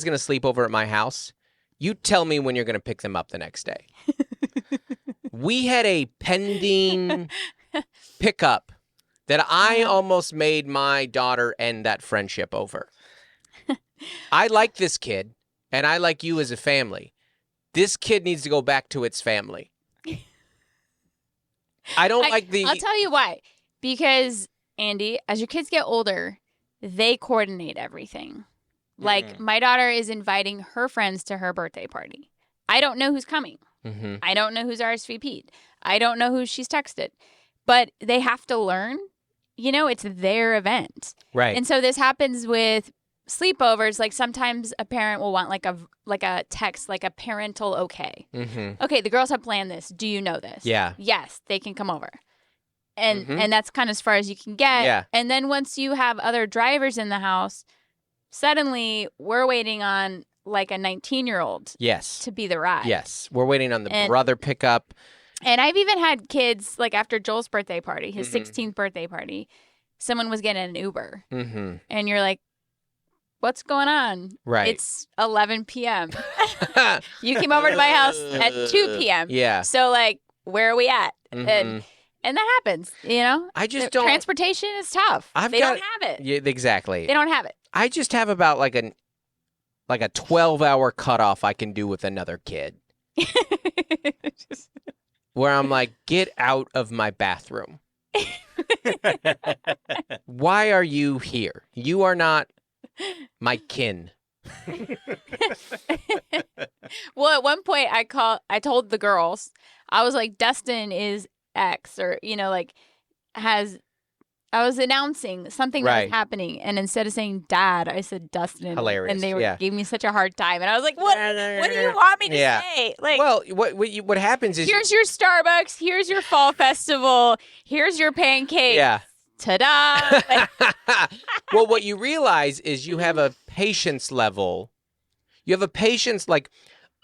going to sleep over at my house, you tell me when you're going to pick them up the next day. We had a pending pickup that I almost made my daughter end that friendship over. I like this kid, and I like you as a family. This kid needs to go back to its family. I'll tell you why. Because, Andy, as your kids get older, they coordinate everything. Like, my daughter is inviting her friends to her birthday party. I don't know who's coming. I don't know who's RSVP'd. I don't know who she's texted. But they have to learn. It's their event. Right. And so this happens with sleepovers. Like, sometimes a parent will want like a text, like a parental okay. Okay, the girls have planned this. Do you know this? Yeah. Yes, they can come over. And that's kind of as far as you can get. Yeah. And then once you have other drivers in the house, suddenly we're waiting on like a 19-year-old to be the ride. Yes. We're waiting on the brother pickup. And I've even had kids, like after Joel's birthday party, his 16th birthday party, someone was getting an Uber. And you're like, what's going on? Right. It's 11 p.m. You came over to my house at 2 p.m. Yeah. So, like, where are we at? And that happens, I just don't. Transportation is tough. They don't have it. Yeah, exactly. They don't have it. I just have about like a 12-hour cutoff I can do with another kid. Where I'm like, get out of my bathroom. Why are you here? You are not my kin. Well, at one point I told the girls, I was like, Dustin is X, or I was announcing something that was happening, and instead of saying Dad, I said Dustin. Hilarious. And they gave me such a hard time, and I was like, "What do you want me to say?" Like, well, what happens is here's your Starbucks, here's your fall festival, here's your pancakes. Yeah. Ta-da! Well, what you realize is you have a patience level. You have a patience like.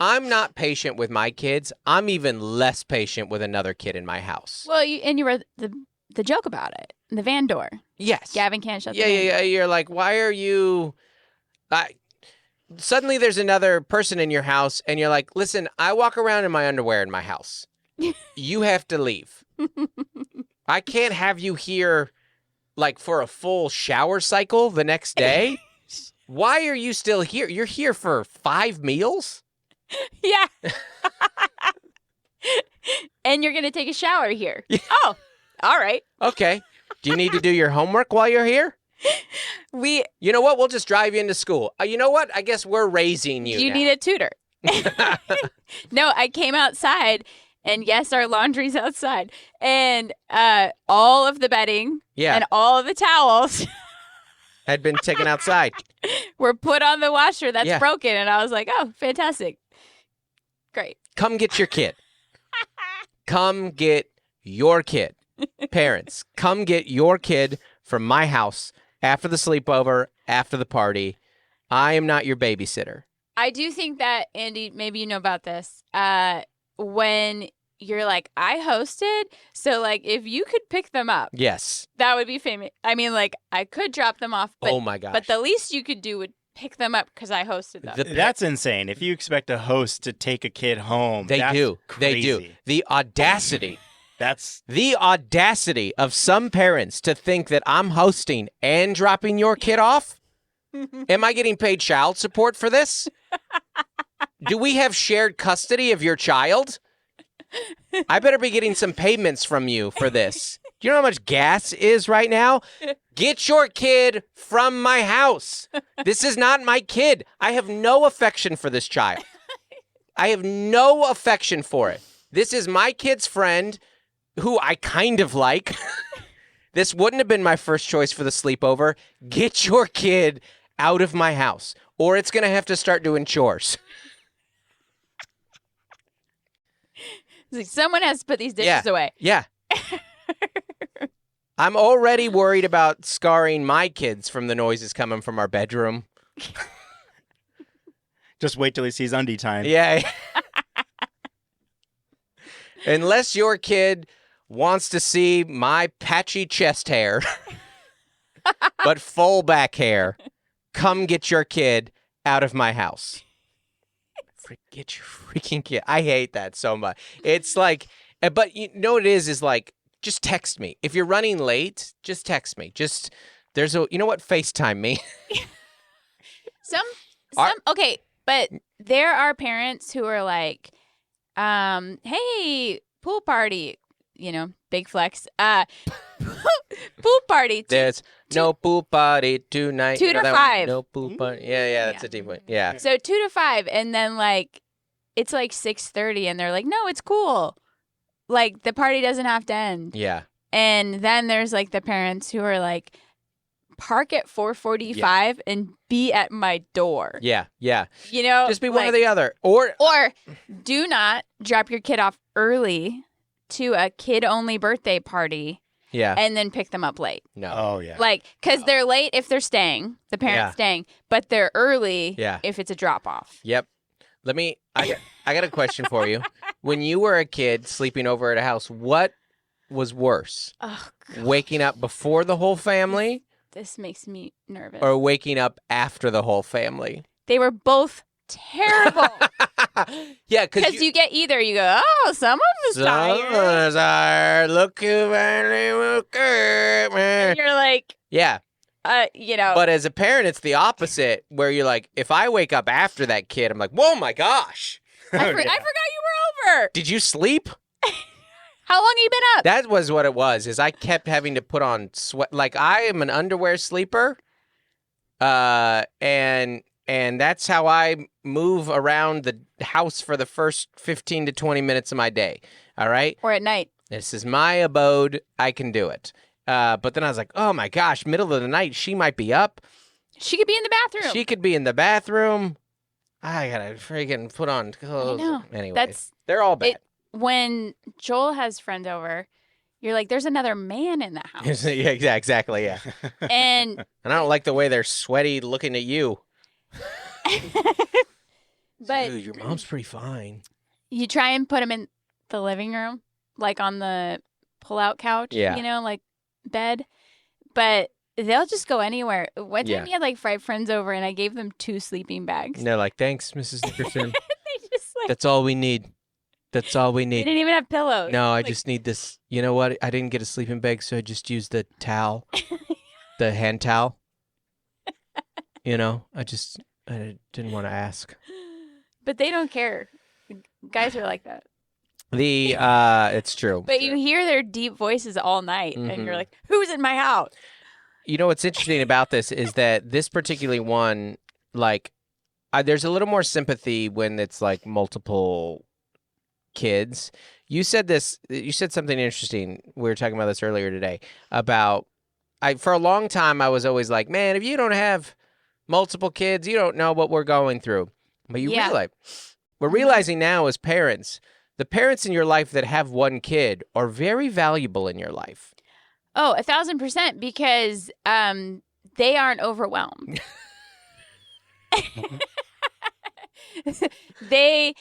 I'm not patient with my kids. I'm even less patient with another kid in my house. Well, you were the joke about it. The van door. Yes. Gavin can't shut the van door. Yeah. You're like, why are you... Suddenly there's another person in your house, and you're like, listen, I walk around in my underwear in my house. You have to leave. I can't have you here, like, for a full shower cycle the next day. Why are you still here? You're here for 5 meals? Yeah. And you're going to take a shower here. Yeah. Oh, all right. Okay. Do you need to do your homework while you're here? You know what? We'll just drive you into school. You know what? I guess we're raising you. You now. need a tutor. No, I came outside And yes, our laundry's outside. And all of the bedding and all of the towels had been taken outside. Were put on the washer that's broken. And I was like, oh, fantastic. Great. Come get your kid. Come get your kid. Parents, come get your kid from my house after the sleepover, after the party. I am not your babysitter. I do think that, Andy, maybe you know about this. When you're like, I hosted, so like if you could pick them up. Yes. That would be famous. I mean, like I could drop them off. But, oh my gosh. But the least you could do would pick them up because I hosted them. That's insane. If you expect a host to take a kid home, they do. Crazy. They do. The audacity. That's the audacity of some parents to think that I'm hosting and dropping your kid off. Am I getting paid child support for this? Do we have shared custody of your child? I better be getting some payments from you for this. Do you know how much gas is right now? Get your kid from my house. This is not my kid. I have no affection for this child. I have no affection for it. This is my kid's friend who I kind of like. This wouldn't have been my first choice for the sleepover. Get your kid out of my house, or it's going to have to start doing chores. Like someone has to put these dishes away. Yeah. I'm already worried about scarring my kids from the noises coming from our bedroom. Just wait till he sees undie time. Yeah. Unless your kid wants to see my patchy chest hair, but full back hair, come get your kid out of my house. Get your freaking kid. I hate that so much. It's like, but you know what it is like, just text me. If you're running late, just text me. You know what? FaceTime me. Okay, but there are parents who are like, hey, pool party, big flex. Pool party. There's no pool party tonight. 2 to 5. No pool party. Yeah, that's a deep one. Yeah. So 2 to 5, and then like it's like 6:30, and they're like, no, it's cool. Like the party doesn't have to end. Yeah. And then there's like the parents who are like, park at 4:45 and be at my door. Yeah. Just be one or the other. Or do not drop your kid off early to a kid-only birthday party. Yeah. And then pick them up late. No. Oh, yeah. Like, because they're late if they're staying, the parent's staying, but they're early if it's a drop-off. Yep. I got a question for you. When you were a kid sleeping over at a house, what was worse? Oh, God. Waking up before the whole family? This makes me nervous. Or waking up after the whole family? They were both terrible. Yeah, because you get either. You go, oh, someone was tired. Look who finally woke up. And you're like, yeah. But as a parent, it's the opposite, where you're like, if I wake up after that kid, I'm like, whoa, my gosh. I forgot you were over. Did you sleep? How long have you been up? That was what it was, is I kept having to put on sweat. Like, I am an underwear sleeper, and that's how I move around the house for the first 15 to 20 minutes of my day, all right? Or at night. This is my abode. I can do it. But then I was like, oh, my gosh, middle of the night, she might be up. She could be in the bathroom. She could be in the bathroom. I got to freaking put on clothes. I know. Anyway, they're all bad. When Joel has friends over, you're like, there's another man in the house. Yeah, exactly, yeah. And I don't like the way they're sweaty looking at you. But dude, your mom's pretty fine. You try and put him in the living room, like on the pull-out couch, like bed. But they'll just go anywhere. One time we had like 5 friends over, and I gave them 2 sleeping bags. And they're like, thanks, Mrs. Nickerson. They just like, that's all we need. That's all we need. They didn't even have pillows. No, I just need this. You know what? I didn't get a sleeping bag, so I just used the towel, the hand towel. I didn't want to ask. But they don't care. Guys are like that. It's true. But you hear their deep voices all night, and you're like, who's in my house? You know what's interesting about this is that this particular one, like, there's a little more sympathy when it's like multiple kids, you said something interesting. We were talking about this earlier today about, for a long time, I was always like, man, if you don't have multiple kids, you don't know what we're going through. But we're realizing now as parents, the parents in your life that have one kid are very valuable in your life. Oh, 1,000%, because they aren't overwhelmed. They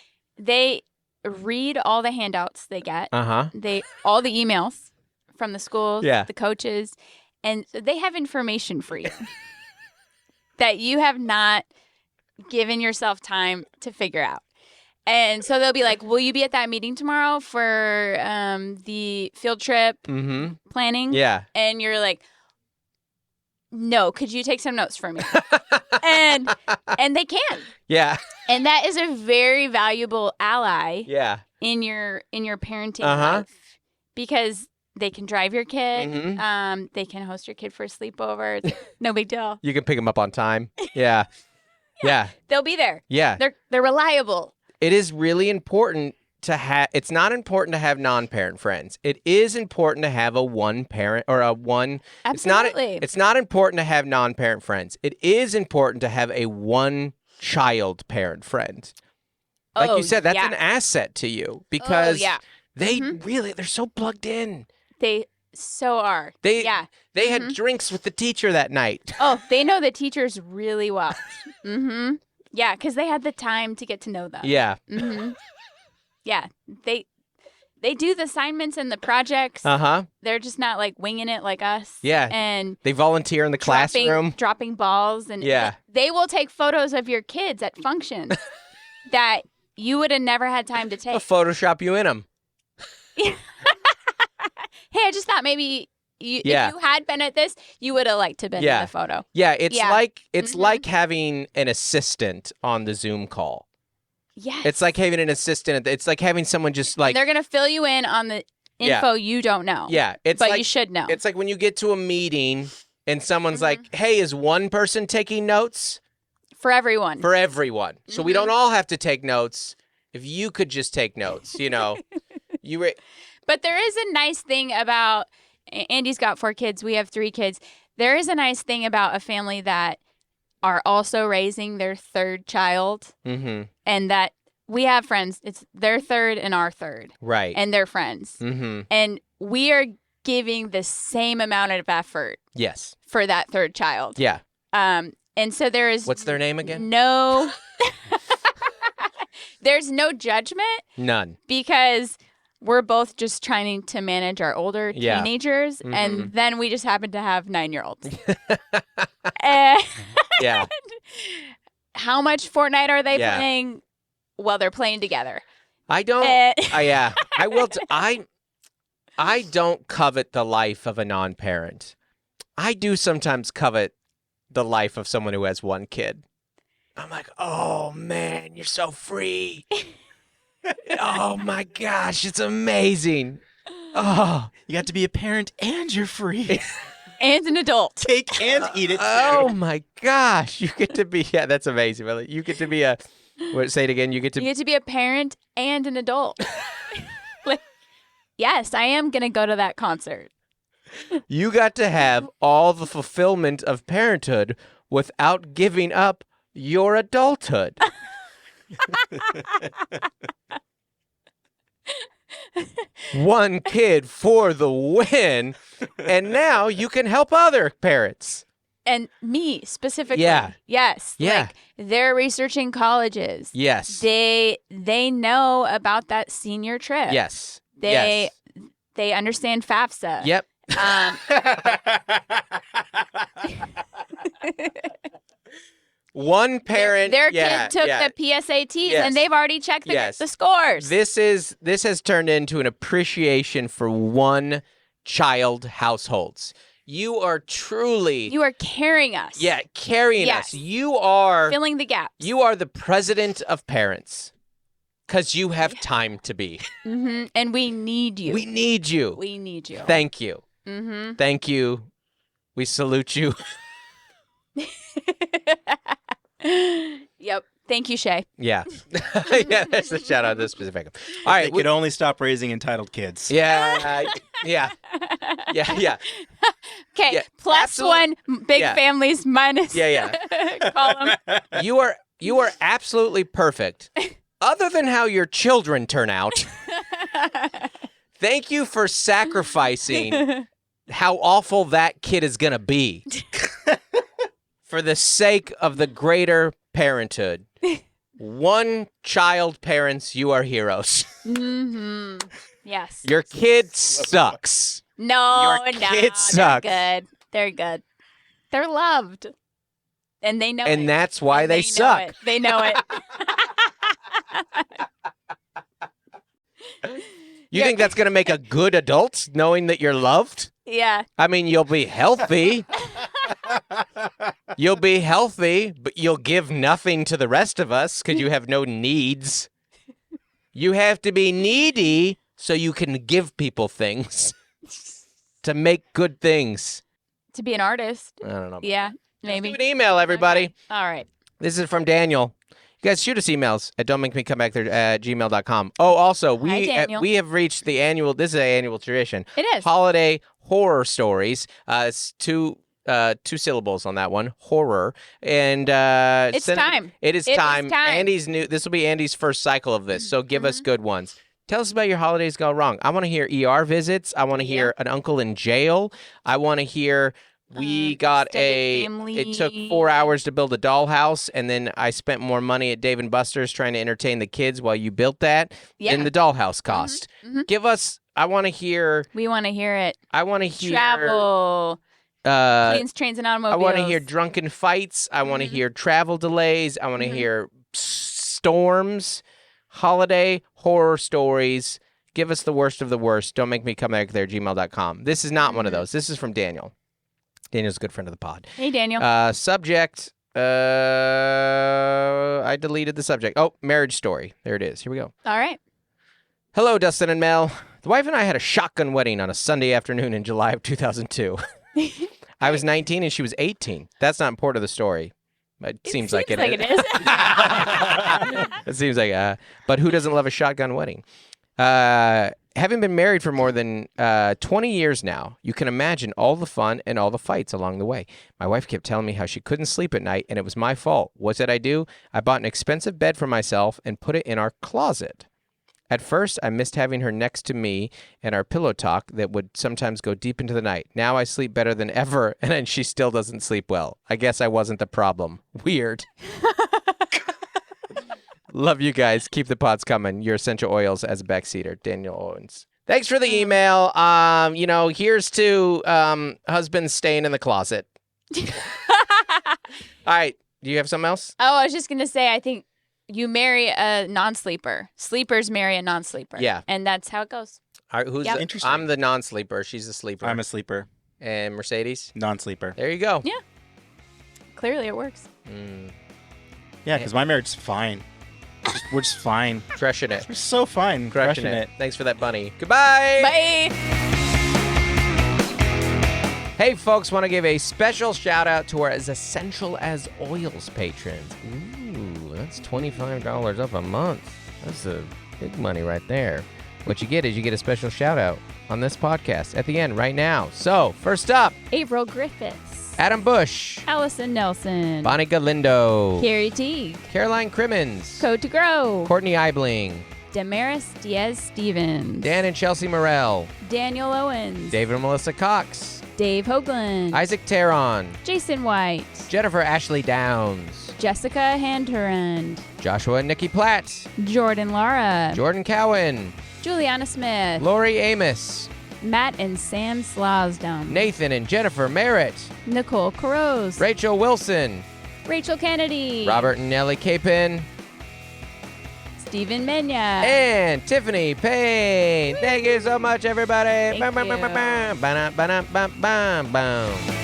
read all the handouts they get. All the emails from the schools, the coaches, and they have information for you that you have not given yourself time to figure out. And so they'll be like, will you be at that meeting tomorrow for the field trip planning? Yeah. And you're like, no, could you take some notes for me? and they can. Yeah. And that is a very valuable ally yeah. in your parenting life, because they can drive your kid. They can host your kid for a sleepover. It's no big deal. You can pick them up on time. Yeah. Yeah. They'll be there. Yeah. They're reliable. It is really important to have. It's not important to have non-parent friends. It is important to have a one parent or a one. Absolutely. It's not important to have non-parent friends. It is important to have a one child parent friend. Like you said, that's an asset to you, because they they're so plugged in. They so are. They had drinks with the teacher that night. Oh, they know the teachers really well. Yeah, because they had the time to get to know them. Yeah. Yeah, they do the assignments and the projects. They're just not like winging it like us. Yeah. And they volunteer in the classroom. Dropping balls. And they will take photos of your kids at functions that you would have never had time to take. They'll Photoshop you in them. Hey, I just thought maybe if you had been at this, you would have liked to been in the photo. Yeah, it's like having an assistant on the Zoom call. Yes. It's like having an assistant. It's like having someone just like... They're going to fill you in on the info you don't know. Yeah. But you should know. It's like when you get to a meeting and someone's like, hey, is one person taking notes? For everyone. For everyone. So we don't all have to take notes. If you could just take notes, you know. But there is a nice thing about... Andy's got 4 kids. We have 3 kids. There is a nice thing about a family that are also raising their 3rd child. And that we have friends. It's their 3rd and our 3rd. Right. And they're friends. And we are giving the same amount of effort. Yes. For that 3rd child. Yeah. And so there is... What's their name again? No... There's no judgment. None. Because... we're both just trying to manage our older teenagers, and then we just happen to have 9-year-olds. Yeah. How much Fortnite are they playing? Well, they're playing together. I don't. I will. I don't covet the life of a non-parent. I do sometimes covet the life of someone who has one kid. I'm like, oh man, you're so free. Oh my gosh, it's amazing. Oh, you got to be a parent and you're free. And an adult. Take and eat it too. Oh my gosh, you get to be, that's amazing. Really. You get to be say it again, you get to be a parent and an adult. Yes, I am going to go to that concert. You got to have all the fulfillment of parenthood without giving up your adulthood. One kid for the win, and now you can help other parents. And me specifically. Yeah. Yes. Yeah. Like they're researching colleges. Yes. They know about that senior trip. Yes. They understand FAFSA. Yep. One parent, their kid took the PSATs, and they've already checked the scores. This has turned into an appreciation for one child households. You are carrying us. Yeah, carrying us. You are filling the gaps. You are the president of parents, because you have time to be. And we need you. We need you. We need you. Thank you. Thank you. We salute you. Yep. Thank you, Shay. Yeah. Yeah, that's the shout out to this specific. All right. They could only stop raising entitled kids. Yeah. Yeah. Yeah. Okay. Yeah, Plus one big families minus. Yeah. Column. You are absolutely perfect. Other than how your children turn out. Thank you for sacrificing how awful that kid is going to be for the sake of the greater parenthood. One child parents, you are heroes. Mm-hmm. Yes. Your kid sucks. No, Your kid sucks. They're good. They're good. They're loved. And they know it. And that's why they suck. They know it. You think that's going to make a good adult, knowing that you're loved? Yeah. I mean, you'll be healthy. You'll be healthy, but you'll give nothing to the rest of us because you have no needs. You have to be needy so you can give people things to make good things. To be an artist. I don't know. Yeah, maybe. Let's do an email, everybody. Okay. All right. This is from Daniel. You guys shoot us emails at dontmakemecomebackthere at gmail.com. Oh, also, we have reached the annual, this is an annual tradition. It is. Holiday horror stories. It's two syllables on that one, horror. And it's time. It is time. Andy's new. This will be Andy's first cycle of this, so give us good ones. Tell us about your holidays gone wrong. I want to hear ER visits. I want to hear an uncle in jail. I want to hear we got family. It took 4 hours to build a dollhouse, and then I spent more money at Dave & Buster's trying to entertain the kids while you built that than the dollhouse cost. Give us, I want to hear. We want to hear it. I want to hear. Travel. Planes, trains, and automobiles. I want to hear drunken fights. I want to hear travel delays. I want to hear storms, holiday horror stories. Give us the worst of the worst. Don't make me come back there, gmail.com. This is not one of those. This is from Daniel. Daniel's a good friend of the pod. Hey, Daniel. Subject. I deleted the subject. Oh, marriage story. There it is. Here we go. All right. Hello, Dustin and Mel. The wife and I had a shotgun wedding on a Sunday afternoon in July of 2002. I was 19 and she was 18. That's not important to the story. It seems like it is. It seems like but who doesn't love a shotgun wedding? Having been married for more than 20 years now, you can imagine all the fun and all the fights along the way. My wife kept telling me how she couldn't sleep at night, and it was my fault. What did I do? I bought an expensive bed for myself and put it in our closet. At first, I missed having her next to me and our pillow talk that would sometimes go deep into the night. Now I sleep better than ever, and she still doesn't sleep well. I guess I wasn't the problem. Weird. Love you guys. Keep the pods coming. Your essential oils as a backseater. Daniel Owens. Thanks for the email. Here's to husbands staying in the closet. All right. Do you have something else? Oh, I was just going to say, I think you marry a non-sleeper. Sleepers marry a non-sleeper. Yeah. And that's how it goes. All right, Interesting. I'm the non-sleeper. She's the sleeper. I'm a sleeper. And Mercedes? Non-sleeper. There you go. Yeah. Clearly it works. Yeah, because my marriage is fine. We're just fine. Crushing it. We're so fine. Crushing it. Thanks for that bunny. Goodbye. Bye. Hey, folks, want to give a special shout out to our As Essential as Oils patrons. Ooh, that's $25 up a month. That's a big money right there. What you get is you get a special shout out on this podcast at the end right now. So, first up, April Griffiths. Adam Bush. Allison Nelson. Bonnie Galindo. Carrie Teague. Caroline Crimmins. Code to Grow. Courtney Eibling. Damaris Diaz-Stevens. Dan and Chelsea Morell. Daniel Owens. David and Melissa Cox. Dave Hoagland. Isaac Teron. Jason White. Jennifer Ashley Downs. Jessica Handerand. Joshua and Nikki Platt. Jordan Lara. Jordan Cowan. Juliana Smith. Lori Amos. Matt and Sam Slosdom. Nathan and Jennifer Merritt. Nicole Caroz. Rachel Wilson. Rachel Kennedy. Robert and Nellie Capin. Stephen Menya. And Tiffany Payne. Thank you so much, everybody. Thank you. Bam, bam, bam, bam, bam, bam, bam, bam, bam.